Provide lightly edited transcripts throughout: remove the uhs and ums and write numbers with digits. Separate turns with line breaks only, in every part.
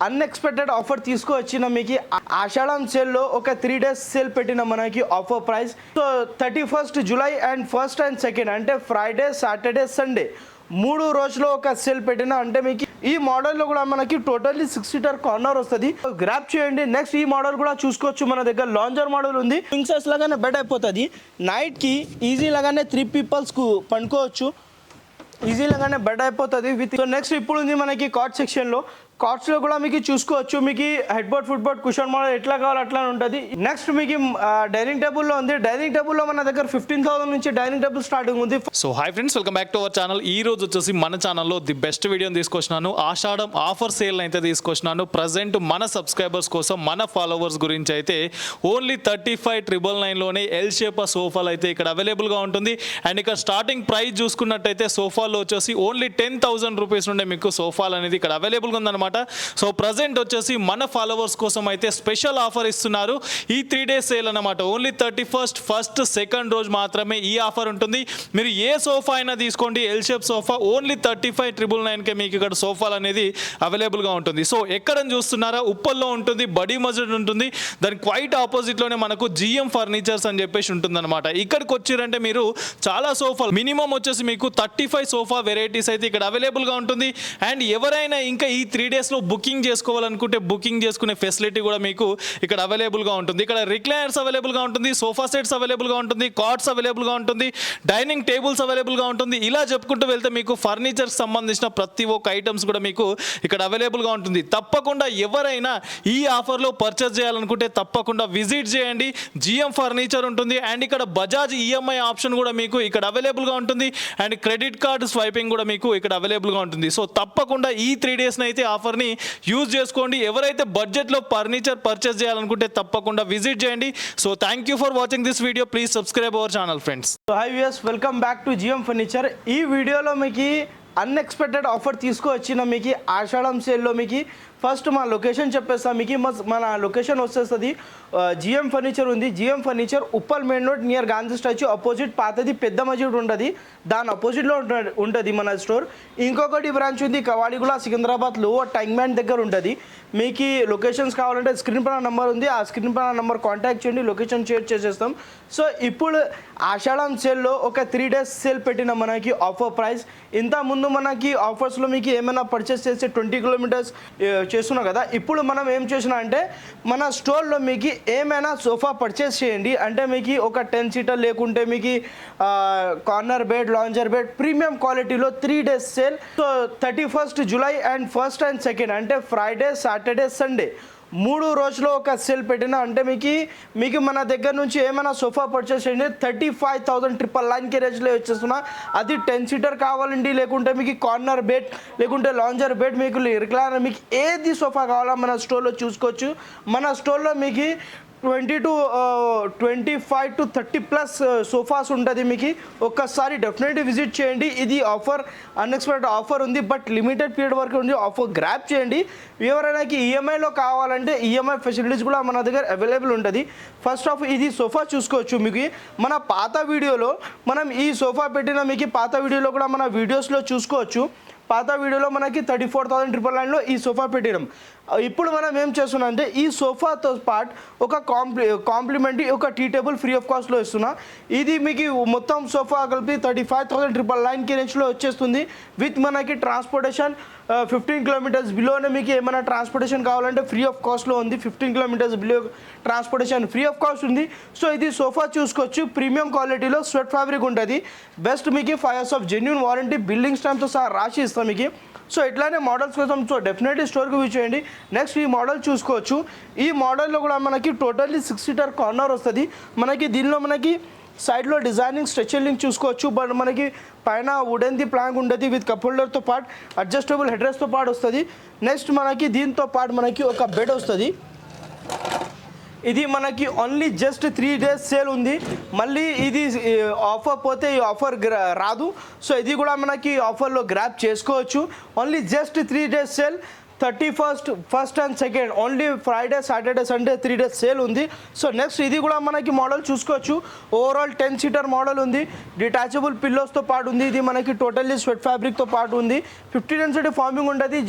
Unexpected offer తీసుకువచ్చిన మీకు ఆషాఢం సేల్లో ఒక 3 days సేల్ పెట్టిన మనకి offer price. So 31st July and 1st and 2nd అంటే ఫ్రైడే, సాటర్డే, సండే 3 రోజులు ఒక సేల్ పెట్టిన. అంటే మీకు ఈ మోడల్లో కూడా మనకి టోటల్లీ 6 seater కార్నర్ వస్తుంది. గ్రాప్ చేయండి. నెక్స్ట్ ఈ మోడల్ కూడా చూసుకోవచ్చు. మన దగ్గర లాంజర్ మోడల్ ఉంది. కింగ్ సైజ్ లాగానే బెడ్ అయిపోతుంది. నైట్కి ఈజీ లాగానే 3 people's పండుకోవచ్చు. ఈజీ లాగానే బెడ్ అయిపోతుంది విత్. సో నెక్స్ట్ ఇప్పుడు ఉంది మనకి కాట్ సెక్షన్లో. కార్డ్స్లో కూడా మీకు చూసుకోవచ్చు. మీకు head board, foot board, cushion model ఎట్లా కావాలో అట్లా ఉంటుంది. నెక్స్ట్ మీకు డైనింగ్ టేబుల్లో ఉంది. డైనింగ్ టేబుల్లో మన దగ్గర 15,000 నుంచి డైనింగ్ టేబుల్ స్టార్టింగ్ ఉంది.
So hi friends, welcome back to our channel. ఈ రోజు వచ్చేసి మన ఛానల్లో ది బెస్ట్ వీడియోని తీసుకొచ్చినాను. ఆషాఢం ఆఫర్ సేల్ అయితే తీసుకొచ్చినాను. ప్రజెంట్ మన సబ్స్క్రైబర్స్ కోసం, మన ఫాలోవర్స్ గురించి అయితే ఓన్లీ 35,999లోనే ఎల్ షేప్ సోఫాలు అయితే ఇక్కడ అవైలబుల్గా ఉంటుంది. అండ్ ఇక్కడ స్టార్టింగ్ ప్రైస్ చూసుకున్నట్టయితే సోఫాలో వచ్చేసి ఓన్లీ 10,000 రూపీస్ నుండి మీకు సోఫాలు అనేది ఇక్కడ అవైలబుల్గా ఉందన్నమాట. సో ప్రజెంట్ వచ్చేసి మన ఫాలోవర్స్ కోసం అయితే స్పెషల్ ఆఫర్ ఇస్తున్నారు. ఈ 3 days సేల్ అన్నమాట. ఓన్లీ 31st, 1st, 2nd రోజు మాత్రమే ఈ ఆఫర్ ఉంటుంది. మీరు ఏ సోఫా అయినా తీసుకోండి, ఎల్ షేప్ సోఫా ఓన్లీ 35,999కే మీకు ఇక్కడ సోఫాలు అనేది అవైలబుల్గా ఉంటుంది. సో ఎక్కడని చూస్తున్నారా, ఉప్పల్లో ఉంటుంది, బడీ మస్జిద్ ఉంటుంది. దానికి క్వైట్ ఆపోజిట్లోనే మనకు జిఎం ఫర్నిచర్స్ అని చెప్పేసి ఉంటుందన్నమాట. ఇక్కడికి వచ్చారంటే మీరు చాలా సోఫాలు మినిమం వచ్చేసి మీకు 35 సోఫా వెరైటీస్ అయితే ఇక్కడ అవైలబుల్గా ఉంటుంది. అండ్ ఎవరైనా ఇంకా ఈ 3 daysలో బుకింగ్ చేసుకోవాలనుకుంటే బుకింగ్ చేసుకునే ఫెసిలిటీ కూడా మీకు ఇక్కడ అవైలబుల్గా ఉంటుంది. ఇక్కడ రిక్లైనర్స్ అవైలబుల్గా ఉంటుంది, సోఫా సెట్స్ అవైలబుల్గా ఉంటుంది, కార్డ్స్ అవైలబుల్గా ఉంటుంది, డైనింగ్ టేబుల్స్ అవైలబుల్గా ఉంటుంది. ఇలా చెప్పుకుంటూ వెళ్తే మీకు ఫర్నిచర్కి సంబంధించిన ప్రతి ఒక్క ఐటమ్స్ కూడా మీకు ఇక్కడ అవైలబుల్గా ఉంటుంది. తప్పకుండా ఎవరైనా ఈ ఆఫర్లో పర్చేస్ చేయాలనుకుంటే తప్పకుండా విజిట్ చేయండి. జిఎం ఫర్నిచర్ ఉంటుంది. అండ్ ఇక్కడ బజాజ్ ఈఎంఐ ఆప్షన్ కూడా మీకు ఇక్కడ అవైలబుల్గా ఉంటుంది. అండ్ క్రెడిట్ కార్డు స్వైపింగ్ కూడా మీకు ఇక్కడ అవైలబుల్గా ఉంటుంది. సో తప్పకుండా ఈ 3 daysని అయితే ఆఫర్ని యూజ్ చేసుకోండి. ఎవరైతే బడ్జెట్లో ఫర్నిచర్ పర్చేస్ చేయాలనుకుంటే తప్పకుండా విజిట్ చేయండి. So thank you for watching this video. Please subscribe our channel friends.
High viewers, welcome back to GM furniture. ఈ వీడియోలో మీకు అన్ఎక్స్పెక్టెడ్ ఆఫర్ తీసుకువచ్చిన మీకు ఆషాఢం సేల్లో మీకు ఫస్ట్ మా లొకేషన్ చెప్పేస్తాం. మీకు మన లొకేషన్ వచ్చేస్తుంది జిఎం ఫర్నిచర్ ఉంది. GM furniture Uppal main road near Gandhi statue opposite పాతది పెద్ద మస్జిద్ ఉంటుంది. దాని అపోజిట్లో ఉంటుంది మన స్టోర్. ఇంకొకటి బ్రాంచ్ ఉంది Kavadiguda, Secunderabad lower tank band దగ్గర ఉంటుంది. మీకు లొకేషన్స్ కావాలంటే స్క్రీన్ పైన నెంబర్ ఉంది. ఆ స్క్రీన్ పైన నెంబర్ కాంటాక్ట్ చేయండి, లొకేషన్ షేర్ చేసేస్తాం. సో ఇప్పుడు ఆషాఢం సేల్లో ఒక 3 days సేల్ పెట్టిన మనకి ఆఫర్ ప్రైస్. ఇంత ముందు మనకి ఆఫర్స్లో మీకు ఏమైనా పర్చేస్ చేస్తే 20 kilometers చేస్తున్నాం కదా. ఇప్పుడు మనం ఏం చేసినా అంటే మన స్టోర్లో మీకు ఏమైనా సోఫా పర్చేస్ చేయండి అంటే మీకు ఒక 10 seater లేకుంటే మీకు corner bed, lounger bed premium క్వాలిటీలో 3 days sale. So 31st July and 1st and 2nd అంటే ఫ్రైడే, సాటర్డే, సండే 3 రోజులు ఒక సేల్ పెట్టిన. అంటే మీకు మన దగ్గర నుంచి ఏమైనా సోఫా పర్చేస్ చేయండి 35,999కి రేంజ్లో వచ్చేస్తున్నా. అది 10 seater కావాలండి, లేకుంటే మీకు కార్నర్ బెడ్, లేకుంటే లాంజర్ బెడ్, మీకు రిక్లైనర్, మీకు ఏది సోఫా కావాలో మన స్టోర్లో చూసుకోవచ్చు. మన స్టోర్లో మీకు 25 to 30+ సోఫాస్ ఉంటుంది. మీకు ఒక్కసారి డెఫినెట్లీ విజిట్ చేయండి. ఇది ఆఫర్ అన్ఎక్స్పెక్టెడ్ ఆఫర్ ఉంది, బట్ లిమిటెడ్ పీరియడ్ వరకు ఉంది. ఆఫర్ గ్రాప్ చేయండి. ఎవరైనా ఈఎంఐలో కావాలంటే ఈఎంఐ ఫెసిలిటీస్ కూడా మన దగ్గర అవైలబుల్ ఉంటుంది. ఫస్ట్ ఆఫ్ ఇది సోఫా చూసుకోవచ్చు. మీకు మన పాత వీడియోలో మనం ఈ సోఫా పెట్టిన మీకు పాత వీడియోలో కూడా మన వీడియోస్లో చూసుకోవచ్చు. పాత వీడియోలో మనకి 34,999లో ఈ సోఫా పెట్టినాం. ఇప్పుడు మనం ఏం చేస్తున్నాం అంటే ఈ సోఫాతో పాటు ఒక కాంప్లిమెంటరీ ఒక టీ టేబుల్ ఫ్రీ ఆఫ్ కాస్ట్లో ఇస్తున్నా. ఇది మీకు మొత్తం సోఫా కలిపి 35,999కి రేంజ్లో వచ్చేస్తుంది. విత్ మనకి ట్రాన్స్పోర్టేషన్ 15 kilometers బిలోనే మీకు ఏమైనా ట్రాన్స్పోర్టేషన్ కావాలంటే ఫ్రీ ఆఫ్ కాస్ట్లో ఉంది. 15 kilometers below transportation free of cost ఉంది. సో ఇది సోఫా చూసుకోవచ్చు. ప్రీమియం క్వాలిటీలో స్వెట్ ఫ్యాబ్రిక్ ఉంటుంది. బెస్ట్ మీకు 5 years of genuine warranty, building స్టాంప్తో సహా రాసి ఇస్తాం మీకు. సో ఇట్లానే మోడల్స్ కోసం సో డెఫినెట్లీ స్టోర్కి విజిట్ చేయండి. నెక్స్ట్ ఈ మోడల్ చూసుకోవచ్చు. ఈ మోడల్లో కూడా మనకి టోటల్లీ 6 seater కార్నర్ వస్తుంది. మనకి దీనిలో మనకి సైడ్లో డిజైనింగ్ స్ట్రెచర్ చూసుకోవచ్చు. బట్ మనకి పైన వుడెన్ది ప్లాంక్ ఉంటుంది విత్ కప్ హోల్డర్తో పాటు అడ్జస్టబుల్ హెడ్ రెస్ట్తో పాటు వస్తుంది. నెక్స్ట్ మనకి దీంతో పాటు మనకి ఒక బెడ్ వస్తుంది. ఇది మనకి ఓన్లీ జస్ట్ 3 days సేల్ ఉంది. మళ్ళీ ఇది ఆఫర్ పోతే ఈ ఆఫర్ రాదు. సో ఇది కూడా మనకి ఆఫర్లో గ్రాప్ చేసుకోవచ్చు. Only just 3 days sale first and second only Friday Saturday Sunday 3 days sale ఉంది. సో నెక్స్ట్ ఇది కూడా మనకి మోడల్ చూసుకోవచ్చు. ఓవరాల్ 10 seater మోడల్ ఉంది. డిటాచబుల్ పిల్లోస్తో పాటు ఉంది. ఇది మనకి టోటల్లీ స్వెట్ ఫ్యాబ్రిక్తో పాటు ఉంది. 50 density ఫార్మింగ్ ఉంటుంది.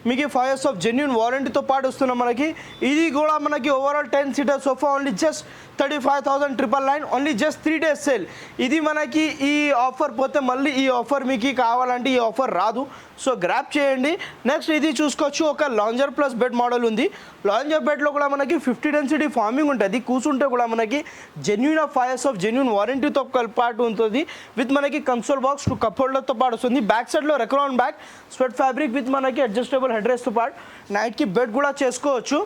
మీకు 5 years ఆఫ్ జెన్యూన్ వారంటీతో పాటు వస్తున్నాం మనకి. ఇది కూడా మనకి overall 10 seater sofa only just 35,999 only just 3 days sale. ఇది మనకి ఈ ఆఫర్ పోతే మళ్ళీ ఈ ఆఫర్ మీకు కావాలంటే ఈ ఆఫర్ రాదు. సో గ్రాప్ చేయండి. నెక్స్ట్ ఇది చూసుకోవచ్చు, ఒక లాంజర్ ప్లస్ బెడ్ మోడల్ ఉంది. లాంజర్ బెడ్లో కూడా మనకి 50 density ఫార్మింగ్ ఉంటుంది. కూర్చుంటే కూడా మనకి జెన్యూన్ 5 years ఆఫ్ జెన్యూన్ వారంటీతో పాటు ఉంటుంది. విత్ మనకి కన్సోల్ బాక్స్ 2 cup holderతో పాటు వస్తుంది. బ్యాక్ సైడ్లో Recron back sweat fabric with మనకి అడ్జస్టబుల్ హెడ్ రెస్ట్తో పాటు నైట్కి బెడ్ కూడా చేసుకోవచ్చు.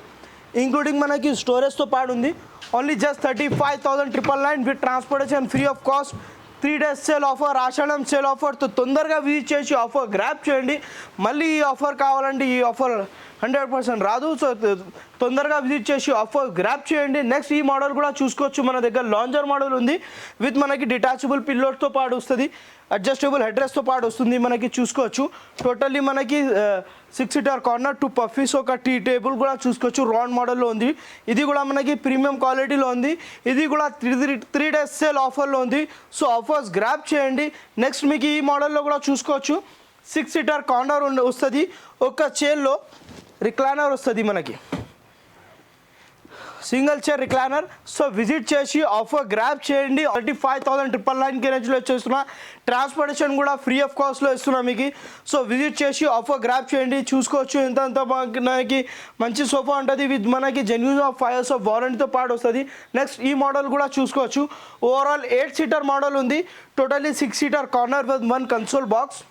ఇంక్లూడింగ్ మనకి స్టోరేజ్తో పాటు ఉంది. Only just 35,999 with transportation free of cost. 3 days sale offer, Ashadham sale ఆఫర్తో తొందరగా విజిట్ చేసి ఆఫర్ గ్రాప్ చేయండి. మళ్ళీ ఈ ఆఫర్ కావాలంటే ఈ ఆఫర్ 100% రాదు. సో తొందరగా విజిట్ చేసి ఆఫర్ గ్రాప్ చేయండి. నెక్స్ట్ ఈ మోడల్ కూడా చూసుకోవచ్చు. మన దగ్గర లాంజర్ మోడల్ ఉంది. విత్ మనకి డిటాచబుల్ పిల్లోస్తో పాటు వస్తుంది. అడ్జస్టబుల్ హెడ్ రెస్ట్తో పాటు వస్తుంది. మనకి చూసుకోవచ్చు టోటల్లీ మనకి 6 seater కార్నర్ 2 puffies ఒక టీ టేబుల్ కూడా చూసుకోవచ్చు. రౌండ్ మోడల్లో ఉంది. ఇది కూడా మనకి ప్రీమియం క్వాలిటీలో ఉంది. ఇది కూడా 3 days సేల్ ఆఫర్లో ఉంది. సో ఆఫర్స్ గ్రాప్ చేయండి. నెక్స్ట్ మీకు ఈ మోడల్లో కూడా చూసుకోవచ్చు. 6 seater కార్నర్ వస్తుంది. ఒక చైర్లో రిక్లైనర్ వస్తుంది మనకి, single chair recliner. So visit చేసి ఆఫర్ గ్రాప్ చేయండి. 35,999 రేంజ్లో వచ్చేస్తున్నా. ట్రాన్స్పోర్టేషన్ కూడా ఫ్రీ ఆఫ్ కాస్ట్లో ఇస్తున్నా మీకు. సో విజిట్ చేసి ఆఫర్ గ్రాప్ చేయండి. చూసుకోవచ్చు ఎంత మనకి మంచి సోఫా ఉంటుంది. విత్ మనకి జెన్యూన్ 5 years ఆఫ్ వారంటీతో పాటు వస్తుంది. నెక్స్ట్ ఈ మోడల్ కూడా చూసుకోవచ్చు. ఓవరాల్ 8 seater మోడల్ ఉంది. Totally 6 seater corner with 1 console box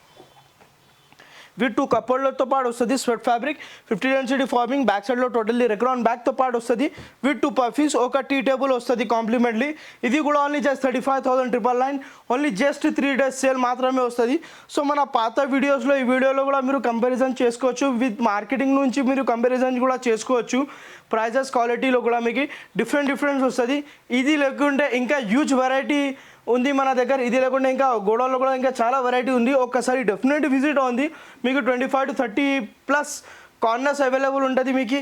with 2 cup holderతో పాటు వస్తుంది. Sweat fabric 50 density farming. Back సైడ్లో టోటల్లీ రెక్రాన్ బ్యాక్తో పాటు వస్తుంది. విత్ 2 puffies ఒక టీ టేబుల్ వస్తుంది కాంప్లిమెంట్లీ. ఇది కూడా only just 35,999 only just 3 days sale మాత్రమే వస్తుంది. సో మన పాత వీడియోస్లో ఈ వీడియోలో కూడా మీరు కంపారిజన్ చేసుకోవచ్చు. విత్ మార్కెటింగ్ నుంచి మీరు కంపారిజన్ కూడా చేసుకోవచ్చు. ప్రైజెస్ క్వాలిటీలో కూడా మీకు డిఫరెన్స్ వస్తుంది. ఇది లేకుంటే ఇంకా హ్యూజ్ వెరైటీ ఉంది మన దగ్గర. ఇది లేకుండా ఇంకా గోడౌన్లో కూడా ఇంకా చాలా వెరైటీ ఉంది. ఒక్కసారి డెఫినెట్ విజిట్ ఉంది. మీకు 25 to 30+ కార్నర్స్ అవైలబుల్ ఉంటుంది. మీకు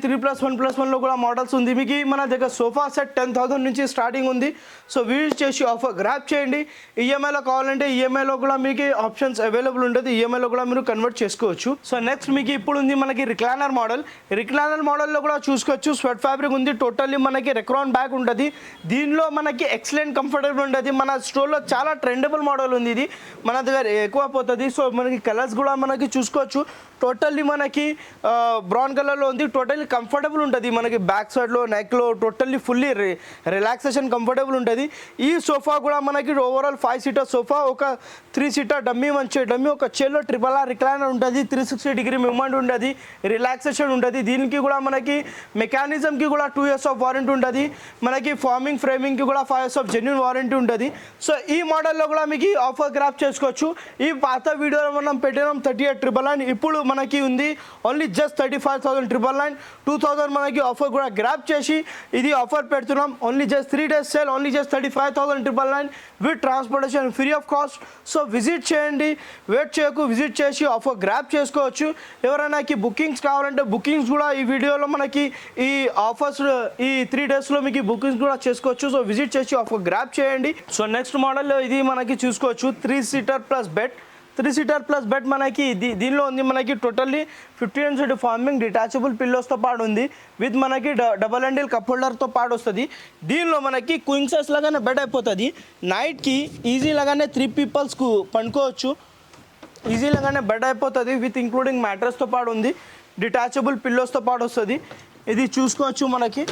3+1+1లో కూడా మోడల్స్ ఉంది. మీకు మన దగ్గర సోఫా సెట్ 10,000 నుంచి స్టార్టింగ్ ఉంది. సో విజిట్ చేసి ఆఫర్ గ్రాప్ చేయండి. ఈఎంఐలో కావాలంటే ఈఎంఐలో కూడా మీకు ఆప్షన్స్ అవైలబుల్ ఉంటుంది. ఈఎంఐలో కూడా మీరు కన్వర్ట్ చేసుకోవచ్చు. సో నెక్స్ట్ మీకు ఇప్పుడు ఉంది మనకి రిక్లైనర్ మోడల్. రిక్లైనర్ మోడల్లో కూడా చూసుకోవచ్చు. స్వెట్ ఫ్యాబ్రిక్ ఉంది. టోటల్లీ మనకి రెక్రాన్ బ్యాగ్ ఉంటుంది. దీనిలో మనకి ఎక్సలెంట్ కంఫర్టబుల్ ఉంటుంది. మన స్టోర్లో చాలా ట్రెండబుల్ మోడల్ ఉంది. ఇది మన దగ్గర ఎక్కువ పోతుంది. సో మనకి కలర్స్ కూడా మనకి చూసుకోవచ్చు. టోటల్లీ మనకి బ్రౌన్ కలర్లో ఉంది. టోటల్లీ కంఫర్టబుల్ ఉంటుంది. మనకి బ్యాక్ సైడ్లో నెక్లో టోటల్లీ ఫుల్లీ రిలాక్సేషన్ కంఫర్టబుల్ ఉంటుంది. ఈ సోఫా కూడా మనకి ఓవరాల్ 5 seater సోఫా, ఒక 3 seater డమ్మీ, మంచి డమ్మీ, ఒక చైర్లో RRR రిక్లైనర్ ఉంటుంది. 360 degree మూవ్మెంట్ ఉంటుంది. రిలాక్సేషన్ ఉంటుంది. దీనికి కూడా మనకి మెకానిజంకి కూడా 2 years ఆఫ్ వారంటీ ఉంటుంది. మనకి ఫార్మింగ్ ఫ్రేమింగ్కి కూడా 5 years ఆఫ్ జెన్యూన్ వారంటీ ఉంటుంది. సో ఈ మోడల్లో కూడా మీకు ఆఫర్ గ్రాప్ చేసుకోవచ్చు. ఈ పాత వీడియోలో మనం పెట్టినాం 38,999. ఇప్పుడు మనకి ఉంది ఓన్లీ జస్ట్ 35,999. 2,000 మనకి ఆఫర్ కూడా గ్రాప్ చేసి ఇది ఆఫర్ పెడుతున్నాం. Only just 3 days sale. Only just 35,999 with transportation free of cost. So visit చేయండి. వెయిట్ చేయకు, విజిట్ చేసి ఆఫర్ గ్రాప్ చేసుకోవచ్చు. ఎవరైనా బుకింగ్స్ కావాలంటే బుకింగ్స్ కూడా ఈ వీడియోలో మనకి ఈ ఆఫర్స్ ఈ 3 daysలో మీకు బుకింగ్స్ కూడా చేసుకోవచ్చు. సో విజిట్ చేసి ఆఫర్ గ్రాప్ చేయండి. సో నెక్స్ట్ మోడల్లో ఇది మనకి చూసుకోవచ్చు. 3 seater plus bed. 3 seater plus bed మనకి దీనిలో ఉంది. మనకి టోటల్లీ 50 density ఫార్మింగ్ డిటాచబుల్ పిల్లోస్తో పాటు ఉంది. విత్ మనకి డబల్ హ్యాండిల్ కప్ హోల్డర్తో పాటు వస్తుంది. దీనిలో మనకి క్వీన్ సైజ్ లాగానే బెడ్ అయిపోతుంది. నైట్కి ఈజీ లాగానే 3 peoples పండుకోవచ్చు. ఈజీ లాగానే బెడ్ అయిపోతుంది. విత్ ఇంక్లూడింగ్ మ్యాట్రెస్తో పాటు ఉంది. డిటాచబుల్ పిల్లోస్తో పాటు వస్తుంది. ఇది చూసుకోవచ్చు. మనకి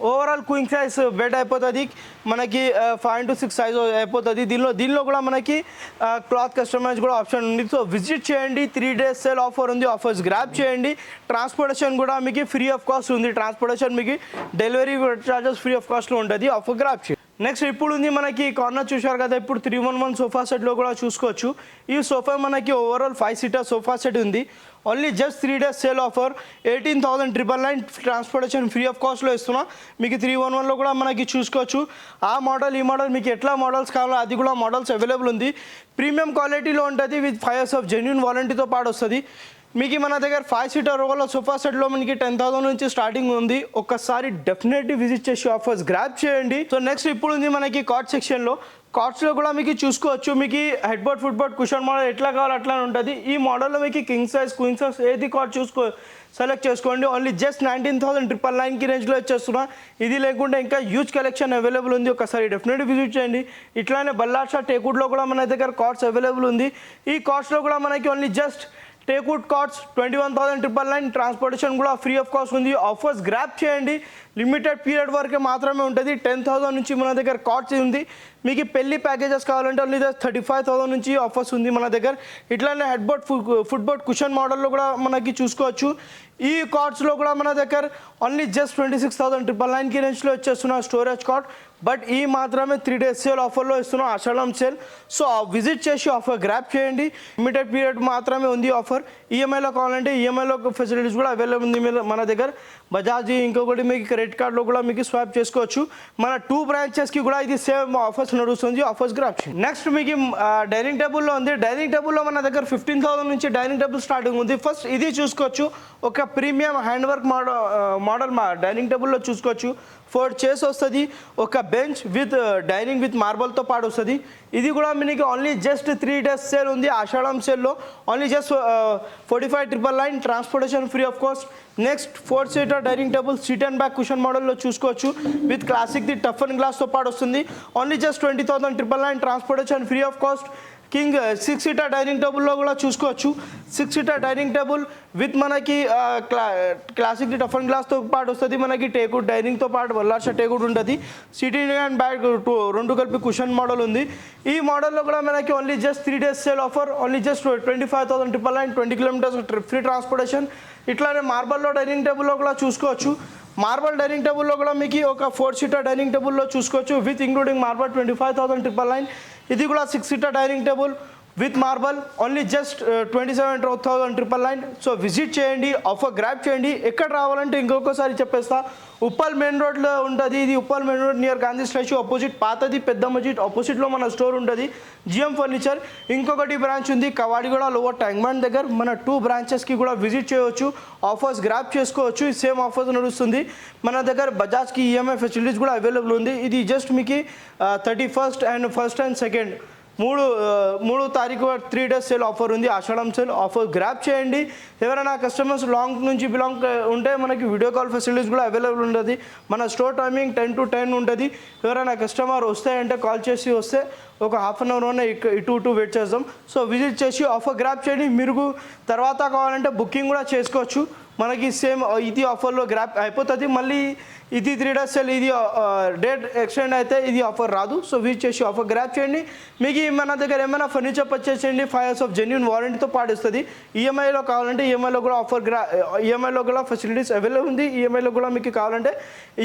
ఓవరాల్ క్వీన్ సైజ్ బెడ్ అయిపోతుంది. మనకి 5 to 6 సైజ్ అయిపోతుంది. దీనిలో కూడా మనకి క్లాత్ కస్టమైజ్ కూడా ఆప్షన్ ఉంది. సో విజిట్ చేయండి. 3 days సేల్ ఆఫర్ ఉంది. ఆఫర్స్ గ్రాప్ చేయండి. ట్రాన్స్పోర్టేషన్ కూడా మీకు ఫ్రీ ఆఫ్ కాస్ట్ ఉంది. ట్రాన్స్పోర్టేషన్ మీకు డెలివరీ చార్జెస్ ఫ్రీ ఆఫ్ కాస్ట్లో ఉంటుంది. ఆఫర్ గ్రాప్ చేయండి. నెక్స్ట్ ఇప్పుడు ఉంది మనకి కార్నర్ చూశారు కదా. ఇప్పుడు 311 సోఫా సెట్లో కూడా చూసుకోవచ్చు. ఈ సోఫా మనకి ఓవరాల్ 5 seater సోఫా సెట్ ఉంది. Only just 3 days sale offer 18,999. Transportation free of కాస్ట్లో ఇస్తున్నా. మీకు 311లో కూడా మనకి చూసుకోవచ్చు. ఆ మోడల్ ఈ మోడల్ మీకు ఎట్లా మోడల్స్ కావాలో అది కూడా మోడల్స్ అవైలబుల్ ఉంది. ప్రీమియం క్వాలిటీలో ఉంటుంది. విత్ 5 years ఆఫ్ జెన్యూన్ వారంటీతో పాటు వస్తుంది. మీకు మన దగ్గర 5 సీటర్ రోలో సోఫా సెట్లో మనకి 10,000 నుంచి స్టార్టింగ్ ఉంది. ఒక్కసారి డెఫినెట్లీ విజిట్ చేసి ఆఫర్స్ గ్రాబ్ చేయండి. సో నెక్స్ట్ ఇప్పుడు ఉంది మనకి కార్ట్ సెక్షన్లో. కార్ట్స్లో కూడా మీకు చూసుకోవచ్చు. మీకు head board foot board cushion model ఎట్లా కావాలో అట్లా ఉంటుంది. ఈ మోడల్లో మీకు కింగ్ సైజ్ క్వీన్ సైజ్ ఏది కార్ట్ సెలెక్ట్ చేసుకోండి. ఓన్లీ జస్ట్ 19,999కి రేంజ్లో వచ్చేస్తున్నా. ఇది లేకుండా ఇంకా హ్యూజ్ కలెక్షన్ అవైలబుల్ ఉంది. ఒకసారి డెఫినెట్లీ విజిట్ చేయండి. ఇట్లానే బల్లార్షా టేక్వుడ్లో కూడా మన దగ్గర కార్ట్స్ అవైలబుల్ ఉంది. ఈ కార్ట్స్లో కూడా మనకి only just teakwood carts 21,999. Transportation కూడా ఫ్రీ ఆఫ్ కాస్ట్ ఉంది. ఆఫర్స్ గ్రాప్ చేయండి. లిమిటెడ్ పీరియడ్ వరకే మాత్రమే ఉంటుంది. 10,000 నుంచి మన దగ్గర కార్ట్స్ ఉంది. మీకు పెళ్లి ప్యాకేజెస్ కావాలంటే ఓన్లీ 35,000 నుంచి ఆఫర్స్ ఉంది మన దగ్గర. ఇట్లానే head board foot board cushion మోడల్లో కూడా మనకి చూసుకోవచ్చు. ఈ కార్ట్స్లో కూడా మన దగ్గర ఓన్లీ జస్ట్ 26,999కి రేంజ్లో వచ్చేస్తున్న స్టోరేజ్ కార్ట్. బట్ ఈ మాత్రమే 3 days సేల్ ఆఫర్లో ఇస్తున్నాం, ఆషాఢం సేల్. సో విజిట్ చేసి ఆఫర్ గ్రాప్ చేయండి. లిమిటెడ్ పీరియడ్ మాత్రమే ఉంది ఆఫర్. ఈఎంఐలో కావాలంటే ఈఎంఐలో ఫెసిలిటీస్ కూడా అవైలబుల్ ఉంది మన దగ్గర. బజాజ్ ఇంకొకటి మీకు క్రెడిట్ కార్డులో కూడా మీకు స్వాప్ చేసుకోవచ్చు. మన 2 బ్రాంచెస్కి కూడా ఇది సేమ్ ఆఫర్స్ నడుస్తుంది. ఆఫర్స్ గ్రాప్ చేయండి. నెక్స్ట్ మీకు డైనింగ్ టేబుల్లో ఉంది. డైనింగ్ టేబుల్లో మన దగ్గర 15,000 నుంచి డైనింగ్ టేబుల్ స్టార్టింగ్ ఉంది. ఫస్ట్ ఇది చూసుకోవచ్చు. ఒక premium hand work model dining టేబుల్లో చూసుకోవచ్చు. 4 చైర్స్ వస్తుంది. ఒక బెంచ్ విత్ డైనింగ్ విత్ మార్బల్తో పాటు వస్తుంది. ఇది కూడా మీకు ఓన్లీ జస్ట్ 3 days సేల్ ఉంది ఆషాఢం సేల్లో. Only just 45,999. Transportation free of cost. Next 4 seater dining table seat and back cushion మోడల్లో చూసుకోవచ్చు. With classic the tough and గ్లాస్తో పాటు వస్తుంది. Only just 20,999. Transportation free of cost. King 6 seater dining టేబుల్లో కూడా చూసుకోవచ్చు. 6 సీటర్ డైనింగ్ టేబుల్ విత్ మనకి classic tough and గ్లాస్తో పాటు వస్తుంది. మనకి టేకుడ్ డైనింగ్తో పాటు బల్లార్షా టేకుడ్ ఉంటుంది. సిటింగ్ అండ్ బ్యాక్ 2 కలిపి కుషన్ మోడల్ ఉంది. ఈ మోడల్లో కూడా మనకి only just 3 days sale offer. Only just 25,999. 20 kilometers free transportation. ఇట్లానే మార్బల్లో డైనింగ్ టేబుల్లో కూడా చూసుకోవచ్చు. మార్బల్ డైనింగ్ టేబుల్లో కూడా మీకు ఒక 4 సీటర్ డైనింగ్ టేబుల్లో చూసుకోవచ్చు. With including marble 25,999. ఇది కూడా 6 seater dining table with marble only just 27,999. So visit చేయండి, ఆఫర్ గ్రాప్ చేయండి. ఎక్కడ రావాలంటే ఇంకొకసారి చెప్పేస్తా. ఉప్పల్ మెయిన్ రోడ్లో ఉంటుంది. ఇది Uppal main road near Gandhi statue opposite పాతది పెద్ద మస్జిద్ ఆపోజిట్లో మన స్టోర్ ఉంటుంది. GM furniture. ఇంకొకటి బ్రాంచ్ ఉంది కవాడిగూడ లోవర్ ట్యాంక్ బండ్ దగ్గర. మన 2 బ్రాంచెస్కి కూడా విజిట్ చేయవచ్చు. ఆఫర్స్ గ్రాప్ చేసుకోవచ్చు. సేమ్ ఆఫర్స్ నడుస్తుంది మన దగ్గర. బజాజ్కి ఈఎంఐ ఫెసిలిటీస్ కూడా అవైలబుల్ ఉంది. ఇది జస్ట్ మీకు 31st and 1st and 2nd 3 తారీఖు 3 days సేల్ ఆఫర్ ఉంది. ఆషాఢం సేల్ ఆఫర్ గ్రాప్ చేయండి. ఎవరైనా కస్టమర్స్ లాంగ్ నుంచి బిలాంగ్ ఉంటే మనకి వీడియో కాల్ ఫెసిలిటీస్ కూడా అవైలబుల్ ఉంటుంది. మన స్టోర్ టైమింగ్ 10 to 10 ఉంటుంది. ఎవరైనా కస్టమర్ వస్తాయంటే కాల్ చేసి వస్తే ఒక హాఫ్ అన్ అవర్లోనే ఇటు వెయిట్ చేద్దాం. సో విజిట్ చేసి ఆఫర్ గ్రాప్ చేయండి. మీరు తర్వాత కావాలంటే బుకింగ్ కూడా చేసుకోవచ్చు. మనకి సేమ్ ఇది ఆఫర్లో గ్రాప్ అయిపోతుంది. మళ్ళీ ఇది 3 days సేల్ ఇది డేట్ ఎక్స్టెండ్ అయితే ఇది ఆఫర్ రాదు. సో విజిట్ చేసి ఆఫర్ గ్రాప్ చేయండి. మీకు మన దగ్గర ఏమైనా ఫర్నిచర్ పర్చేస్ చేయండి. 5 years ఆఫ్ జెన్యూన్ వారంటీతో పాటు ఇస్తుంది. ఈఎంఐలో కావాలంటే ఈఎంఐలో కూడా ఈఎంఐలో కూడా ఫెసిలిటీస్ అవైలబుల్ ఉంది. ఈఎంఐలో కూడా మీకు కావాలంటే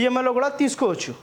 ఈఎంఐలో కూడా తీసుకోవచ్చు.